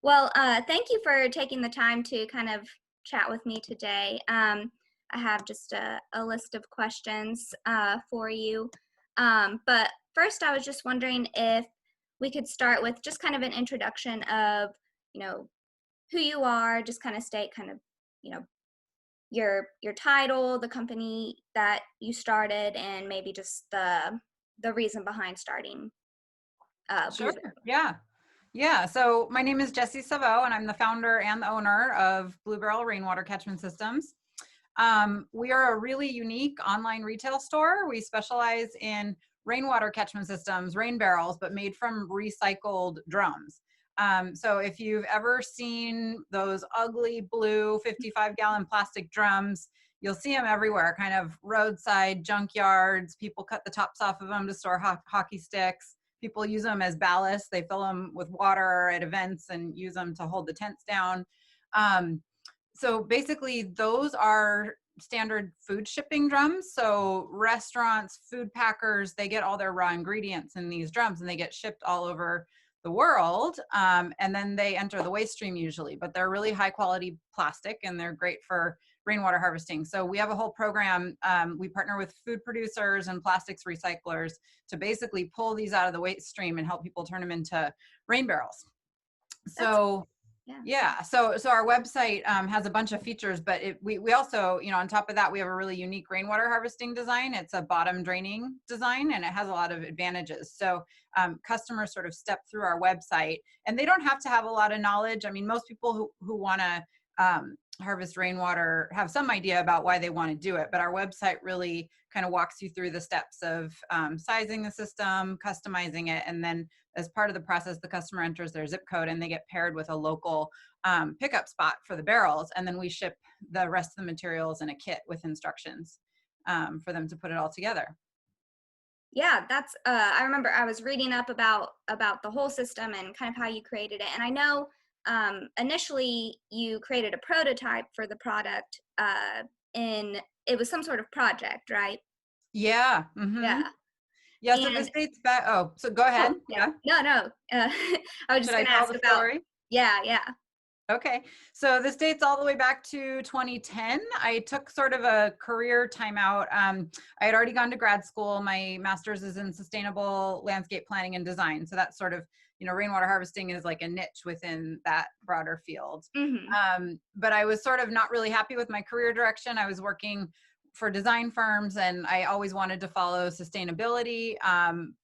Well, thank you for taking the time to kind of chat with me today. I have just a list of questions for you. But first, I was just wondering if we could start with just kind of an introduction of, you know, who you are, just kind of state kind of, you know, your title, the company that you started, and maybe just the reason behind starting Sure. Blue Bear. Yeah. Yeah. So my name is Jessie Savo, and I'm the founder and the owner of Blue Barrel Rainwater Catchment Systems. We are a really unique online retail store. We specialize in rainwater catchment systems, rain barrels, but made from recycled drums. So if you've ever seen those ugly blue 55-gallon plastic drums, you'll see them everywhere, kind of roadside junkyards. People cut the tops off of them to store hockey sticks. People use them as ballast. They fill them with water at events and use them to hold the tents down. So basically, those are standard food shipping drums. So restaurants, food packers, they get all their raw ingredients in these drums and they get shipped all over the world. And then they enter the waste stream usually, but they're really high quality plastic and they're great for rainwater harvesting. So we have a whole program. We partner with food producers and plastics recyclers to basically pull these out of the waste stream and help people turn them into rain barrels. That's So yeah. yeah, so our website has a bunch of features, but we also, on top of that, we have a really unique rainwater harvesting design. It's a bottom draining design, and it has a lot of advantages. So customers sort of step through our website, and they don't have to have a lot of knowledge. I mean, most people who want to harvest rainwater have some idea about why they want to do it, but our website really kind of walks you through the steps of sizing the system, customizing it, and then as part of the process, the customer enters their zip code and they get paired with a local pickup spot for the barrels. And then we ship the rest of the materials in a kit with instructions for them to put it all together. Yeah, that's I remember I was reading up about the whole system and kind of how you created it. And I know initially you created a prototype for the product in it was some sort of project, right? Yeah. Mm-hmm. Yeah. Yeah. So this And dates back. Oh, so go ahead. oh, yeah. Yeah. No, no. I was Should just I going to tell ask the about story? yeah, yeah. Okay, so this dates all the way back to 2010. I took sort of a career timeout. I had already gone to grad school. My master's is in sustainable landscape planning and design. So that's sort of, rainwater harvesting is like a niche within that broader field. Mhm. But I was sort of not really happy with my career direction. I was working for design firms and I always wanted to follow sustainability.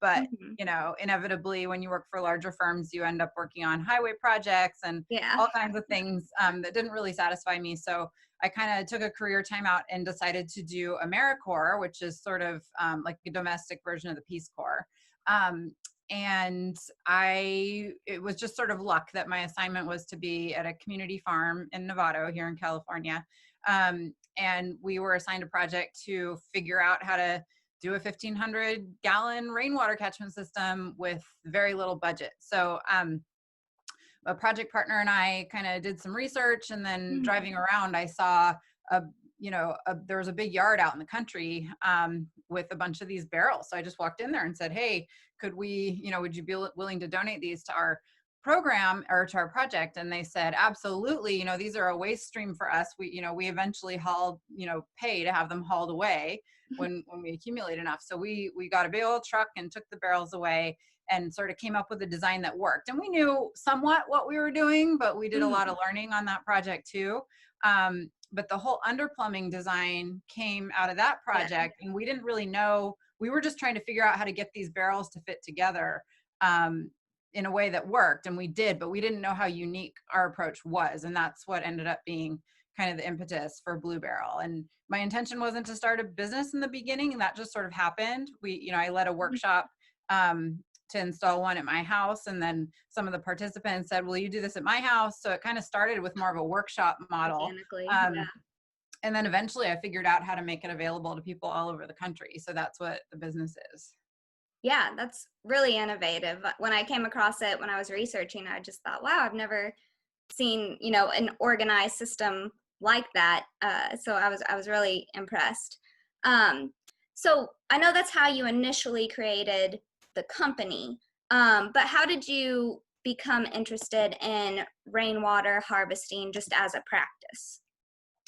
But Mhm. inevitably when you work for larger firms, you end up working on highway projects and Yeah. all kinds of things that didn't really satisfy me. So I kind of took a career timeout and decided to do AmeriCorps, which is sort of like a domestic version of the Peace Corps. Um, and it was just sort of luck that my assignment was to be at a community farm in Novato here in California. And we were assigned a project to figure out how to do a 1,500-gallon rainwater catchment system with very little budget. So a project partner and I kind of did some research, and then Mhm. driving around, I saw there was a big yard out in the country with a bunch of these barrels. So I just walked in there and said, "Hey, could we, would you be willing to donate these to our program or to our project?" And they said, "Absolutely. These are a waste stream for us. We eventually pay to have them hauled away when we accumulate enough. So we got a big old truck and took the barrels away and sort of came up with a design that worked. And we knew somewhat what we were doing, but we did a lot of Mhm. learning on that project too. But the whole underplumbing design came out of that Yeah. project, and we didn't really know. We were just trying to figure out how to get these barrels to fit together in a way that worked, and we did, but we didn't know how unique our approach was, and that's what ended up being kind of the impetus for Blue Barrel. And my intention wasn't to start a business in the beginning, and that just sort of happened. I led a Mhm. workshop to install one at my house. And then some of the participants said, "Will you do this at my house?" So it kind of started with more of a workshop model. Organically. Yeah. Um, and then eventually I figured out how to make it available to people all over the country. So that's what the business is. Yeah, that's really innovative. When I came across it when I was researching, I just thought, wow, I've never seen, an organized system like that. So I was really impressed. Um, so I know that's how you initially created the company. But how did you become interested in rainwater harvesting just as a practice?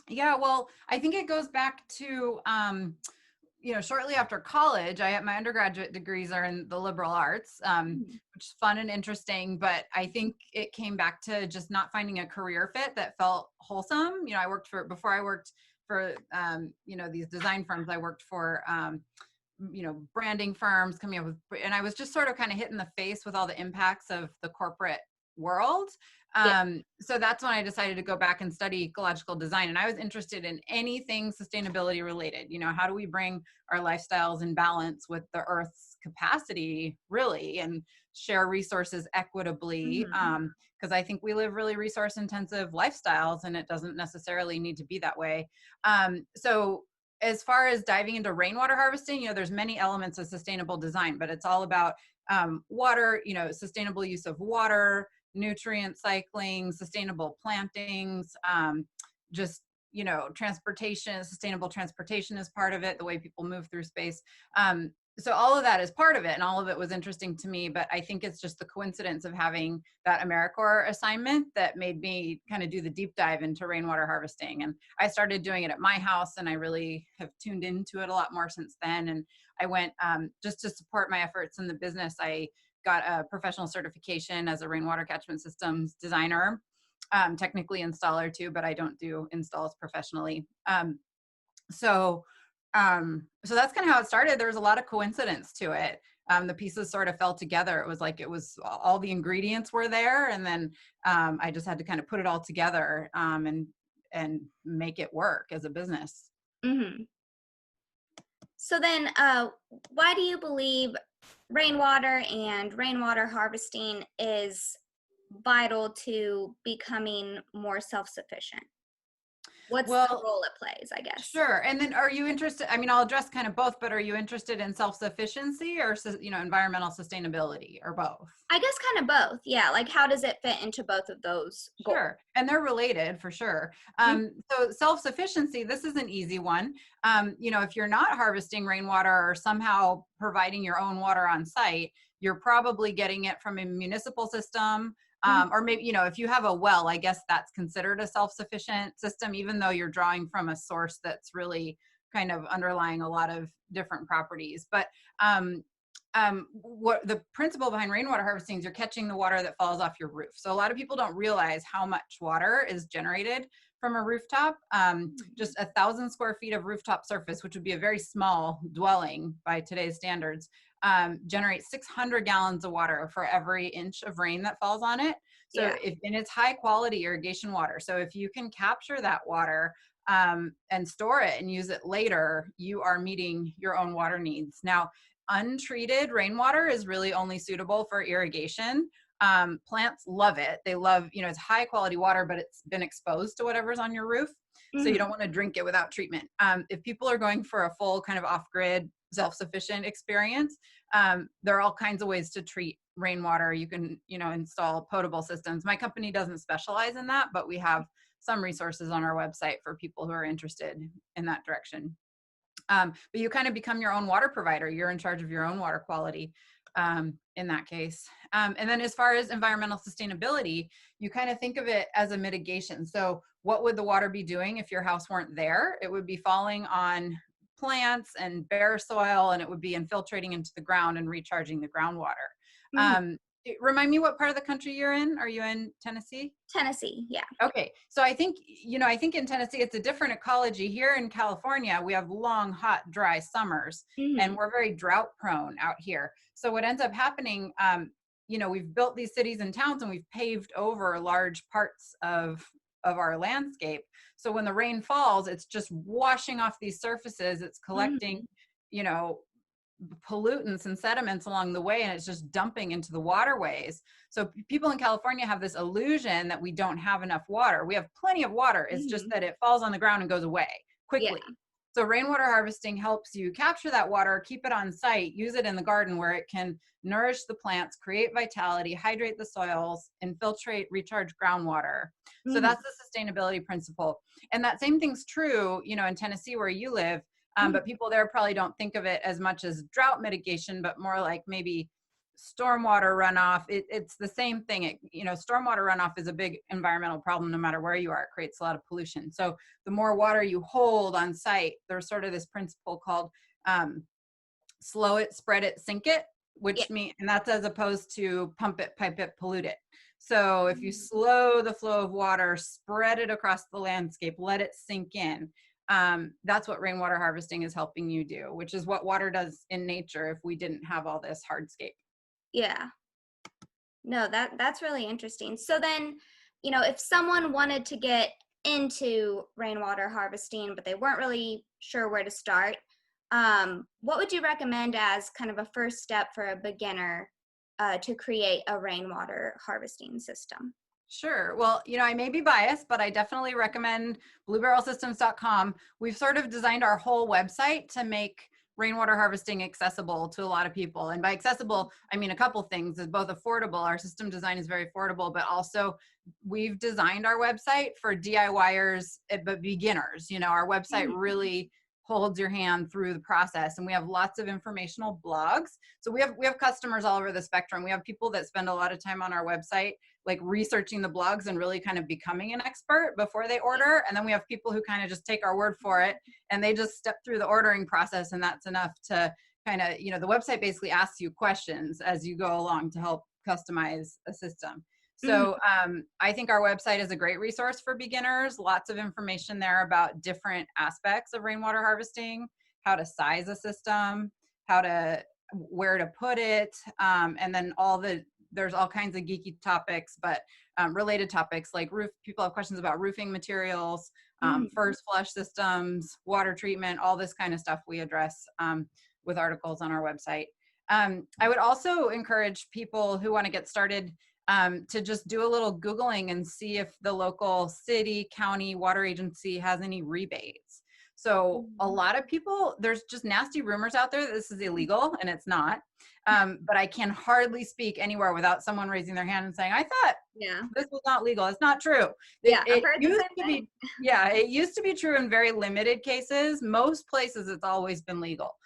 Yeah, well, I think it goes back to, shortly after college, my undergraduate degrees are in the liberal arts, Mhm. which is fun and interesting. But I think it came back to just not finding a career fit that felt wholesome. Before I worked for, these design firms, I worked for, branding firms coming up with, and I was just sort of kind of hit in the face with all the impacts of the corporate world. Yeah. So that's when I decided to go back and study ecological design. And I was interested in anything sustainability related. How do we bring our lifestyles in balance with the Earth's capacity, really, and share resources equitably? Mhm. Because I think we live really resource intensive lifestyles, and it doesn't necessarily need to be that way. So as far as diving into rainwater harvesting, there's many elements of sustainable design, but it's all about water, sustainable use of water, nutrient cycling, sustainable plantings, just, transportation, sustainable transportation is part of it, the way people move through space. So all of that is part of it, and all of it was interesting to me. But I think it's just the coincidence of having that AmeriCorps assignment that made me kind of do the deep dive into rainwater harvesting. And I started doing it at my house, and I really have tuned into it a lot more since then. And I went, just to support my efforts in the business, I got a professional certification as a rainwater catchment systems designer, technically installer too, but I don't do installs professionally. So that's kind of how it started. There was a lot of coincidence to it. The pieces sort of fell together. It was like all the ingredients were there, and then I just had to kind of put it all together, and make it work as a business. Mhm. So then, why do you believe rainwater and rainwater harvesting is vital to becoming more self-sufficient? What's the Well, role it plays, I guess? sure. And then are you interested, I mean, I'll address kind of both, but are you interested in self-sufficiency or, environmental sustainability, or both? I guess kind of both. Yeah. Like, how does it fit into both of those goals? Sure. And they're related for sure. Mm. So self-sufficiency, this is an easy one. If you're not harvesting rainwater or somehow providing your own water on site, you're probably getting it from a municipal system. Mhm. Or maybe, if you have a well, I guess that's considered a self-sufficient system, even though you're drawing from a source that's really kind of underlying a lot of different properties. But what the principle behind rainwater harvesting is, you're catching the water that falls off your roof. So a lot of people don't realize how much water is generated from a rooftop. Just 1,000 square feet of rooftop surface, which would be a very small dwelling by today's standards, generates 600 gallons of water for every inch of rain that falls on it. So Yeah. and it's high quality irrigation water. So if you can capture that water, and store it and use it later, you are meeting your own water needs. Now, untreated rainwater is really only suitable for irrigation. Plants love it. They love, it's high quality water, but it's been exposed to whatever's on your roof. So you Mhm. don't want to drink it without treatment. If people are going for a full kind of off-grid, self-sufficient experience, there are all kinds of ways to treat rainwater. You can, install potable systems. My company doesn't specialize in that, but we have some resources on our website for people who are interested in that direction. But you kind of become your own water provider. You're in charge of your own water quality, in that case. And then as far as environmental sustainability, you kind of think of it as a mitigation. So what would the water be doing if your house weren't there? It would be falling on plants and bare soil, and it would be infiltrating into the ground and recharging the groundwater. Mhm. Remind me what part of the country you're in. Are you in Tennessee? Tennessee. Yeah. Okay. So I think, I think in Tennessee, it's a different ecology. Here in California, we have long, hot, dry summers, and Mhm. we're very drought prone out here. So what ends up happening, we've built these cities and towns, and we've paved over large parts of our landscape. So when the rain falls, it's just washing off these surfaces. It's collecting, Mhm. you know, pollutants and sediments along the way, and it's just dumping into the waterways. So people in California have this illusion that we don't have enough water. We have plenty of water. It's just Mhm. that it falls on the ground and goes away Yeah. quickly. So rainwater harvesting helps you capture that water, keep it on site, use it in the garden where it can nourish the plants, create vitality, hydrate the soils, infiltrate, recharge groundwater. So Mhm. that's the sustainability principle. And that same thing's true, in Tennessee where you live. Mhm. But people there probably don't think of it as much as drought mitigation, but more like maybe stormwater runoff, it's the same thing. Stormwater runoff is a big environmental problem no matter where you are. It creates a lot of pollution. So the more water you hold on site, there's sort of this principle called slow it, spread it, sink it, Yeah. and that's as opposed to pump it, pipe it, pollute it. So if you slow the flow of water, spread it across the landscape, let it sink in, that's what rainwater harvesting is helping you do, which is what water does in nature if we didn't have all this hardscape. Yeah. No, that's really interesting. So then, if someone wanted to get into rainwater harvesting, but they weren't really sure where to start, what would you recommend as kind of a first step for a beginner to create a rainwater harvesting system? Sure. Well, I may be biased, but I definitely recommend bluebarrelsystems.com. We've sort of designed our whole website to make rainwater harvesting accessible to a lot of people. And by accessible, I mean a couple things. Is both affordable. Our system design is very affordable, but also we've designed our website for DIYers, but beginners. Our website really holds your hand through the process, and we have lots of informational blogs. So we have customers all over the spectrum. We have people that spend a lot of time on our website, like researching the blogs and really kind of becoming an expert before they order. And then we have people who kind of just take our word for it and they just step through the ordering process, and that's enough to kind of, the website basically asks you questions as you go along to help customize a system. So I think our website is a great resource for beginners. Lots of information there about different aspects of rainwater harvesting, how to size a system, where to put it, and then there's all kinds of geeky topics, but related topics like people have questions about roofing materials, first flush systems, water treatment, all this kind of stuff we address with articles on our website. I would also encourage people who want to get started to just do a little Googling and see if the local city, county, water agency has any rebates. So a lot of people, there's just nasty rumors out there that this is illegal, and it's not. But I can hardly speak anywhere without someone raising their hand and saying, I thought this was not legal. It's not true. I've heard the same thing. It used to be true in very limited cases. Most places it's always been legal.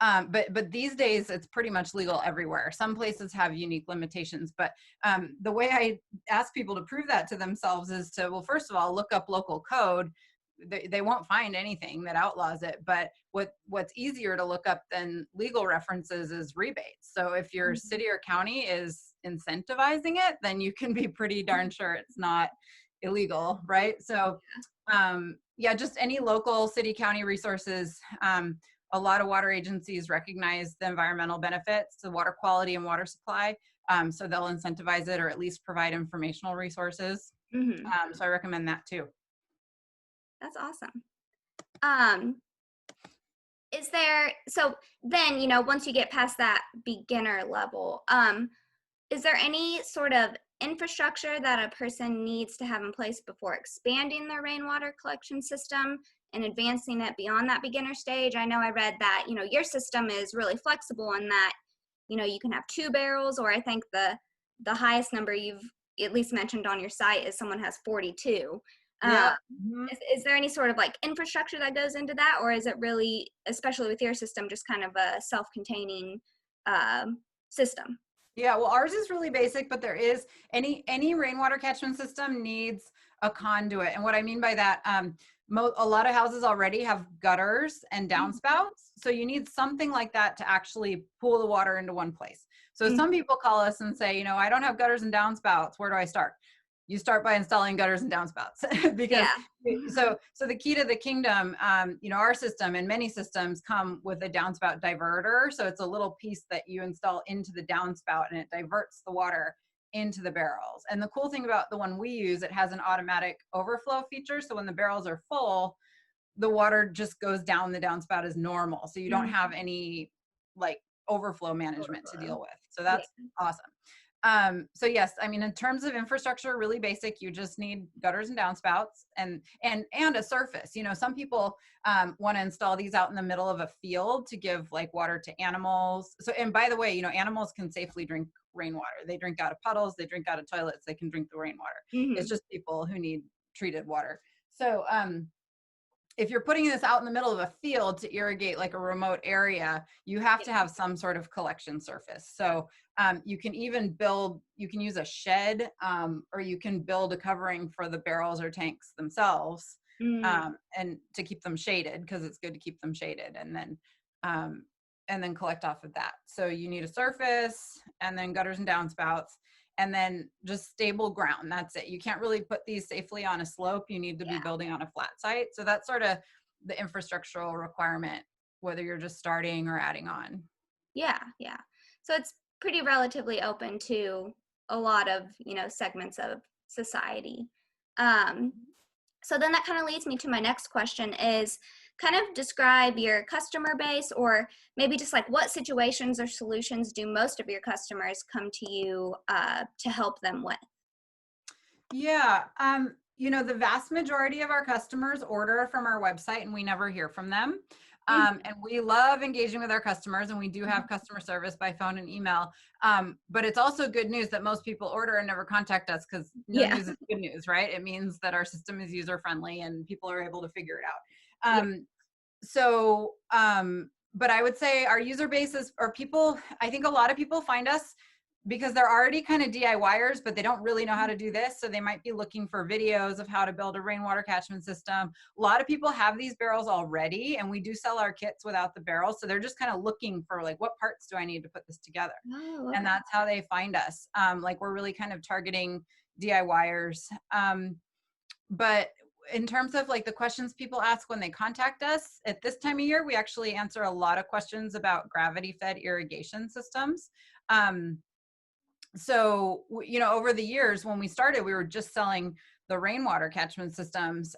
But these days it's pretty much legal everywhere. Some places have unique limitations, but the way I ask people to prove that to themselves is to, well, first of all, look up local code. They won't find anything that outlaws it, but what's easier to look up than legal references is rebates. So if your city or county is incentivizing it, then you can be pretty darn sure it's not illegal, right? So just any local city, county resources. A lot of water agencies recognize the environmental benefits to water quality and water supply. So they'll incentivize it or at least provide informational resources. So I recommend that too. That's awesome. So then, once you get past that beginner level, is there any sort of infrastructure that a person needs to have in place before expanding their rainwater collection system and advancing it beyond that beginner stage? I know I read that, your system is really flexible in that, you can have 2 barrels, or I think the highest number you've at least mentioned on your site is someone has 42. Is there any sort of like infrastructure that goes into that, or is it really, especially with your system, just kind of a self-containing system? Yeah, well, ours is really basic, but there is any rainwater catchment system needs a conduit. And what I mean by that, a lot of houses already have gutters and downspouts. So you need something like that to actually pool the water into one place. So some people call us and say, I don't have gutters and downspouts. Where do I start? You start by installing gutters and downspouts because so the key to the kingdom, our system and many systems come with a downspout diverter. So it's a little piece that you install into the downspout and it diverts the water into the barrels. And the cool thing about the one we use, it has an automatic overflow feature. So when the barrels are full, the water just goes down the downspout as normal. So you don't have any like overflow management to deal with. So that's awesome. So yes, I mean, in terms of infrastructure, really basic, you just need gutters and downspouts and a surface. Some people want to install these out in the middle of a field to give like water to animals. So, and by the way, animals can safely drink rainwater. They drink out of puddles, they drink out of toilets, they can drink the rainwater. It's just people who need treated water. So, if you're putting this out in the middle of a field to irrigate like a remote area, you have to have some sort of collection surface. So you can even you can use a shed, or you can build a covering for the barrels or tanks themselves, Mm, and to keep them shaded, because it's good to keep them shaded, and then collect off of that. So you need a surface, and then gutters and downspouts, and then just stable ground. That's it. You can't really put these safely on a slope. You need to be yeah. building on a flat site. So that's sort of the infrastructural requirement, whether you're just starting or adding on. Yeah, yeah. So it's pretty relatively open to a lot of, segments of society. Um, so then that kind of leads me to my next question is kind of describe your customer base, or maybe just like what situations or solutions do most of your customers come to you to help them with? Yeah. The vast majority of our customers order from our website and we never hear from them. Mhm. And we love engaging with our customers, and we do have customer service by phone and email. But it's also good news that most people order and never contact us, because no Yeah, news is good news, right? It means that our system is user friendly and people are able to figure it out. yeah. But I would say our user base are people, I think a lot of people find us because they're already kind of DIYers, but they don't really know how to do this. So they might be looking for videos of how to build a rainwater catchment system. A lot of people have these barrels already, and we do sell our kits without the barrels. So they're just kind of looking for like, what parts do I need to put this together? Oh, And okay. that's how they find us. Like we're really kind of targeting DIYers. But in terms of like the questions people ask when they contact us at this time of year, we actually answer a lot of questions about gravity fed irrigation systems. Um, over the years when we started, we were just selling the rainwater catchment systems.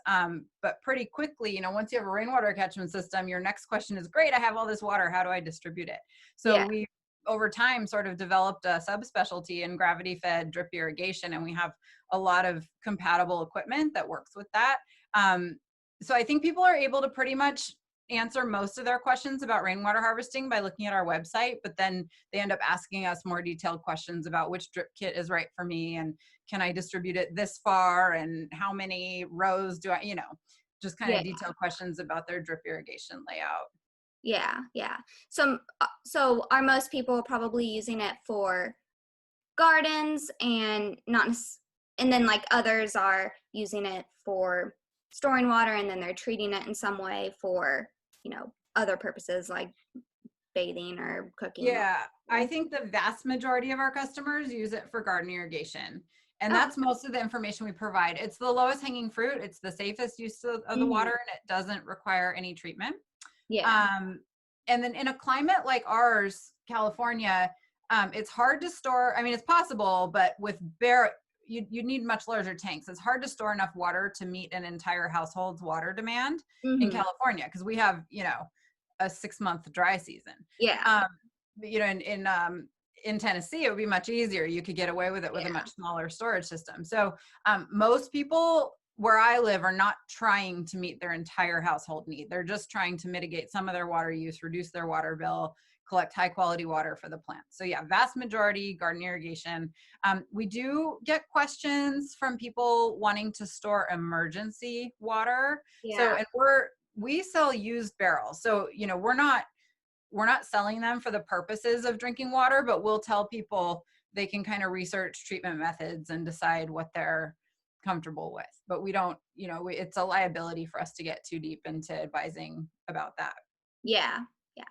But pretty quickly, once you have a rainwater catchment system, your next question is, great, I have all this water, how do I distribute it? So Yeah, we, over time, sort of developed a subspecialty in gravity fed drip irrigation, and we have a lot of compatible equipment that works with that. So I think people are able to pretty much answer most of their questions about rainwater harvesting by looking at our website, but then they end up asking us more detailed questions about which drip kit is right for me, and can I distribute it this far, and how many rows do I, just kind yeah, of detailed questions about their drip irrigation layout. yeah, yeah. So are most people probably using it for gardens and not and then like others are using it for storing water, and then they're treating it in some way for other purposes like bathing or cooking? Yeah, I think the vast majority of our customers use it for garden irrigation. And Oh, that's most of the information we provide. It's the lowest hanging fruit. It's the safest use of the hmm, water, and it doesn't require any treatment. yeah. Um, and then in a climate like ours, California, it's hard to store. I mean, it's possible, but with you need much larger tanks. It's hard to store enough water to meet an entire household's water demand in Hmm. California, because we have, a 6-month dry season. Yeah, Um, in Tennessee, it would be much easier. You could get away with it with a yeah, much smaller storage system. So most people where I live are not trying to meet their entire household need. They're just trying to mitigate some of their water use, reduce their water bill, collect high quality water for the plants. So yeah, vast majority garden irrigation. We do get questions from people wanting to store emergency water. So, yeah, and we sell used barrels. So, we're not selling them for the purposes of drinking water, but we'll tell people they can kind of research treatment methods and decide what they're comfortable with. But we don't, it's a liability for us to get too deep into advising about that. yeah, yeah.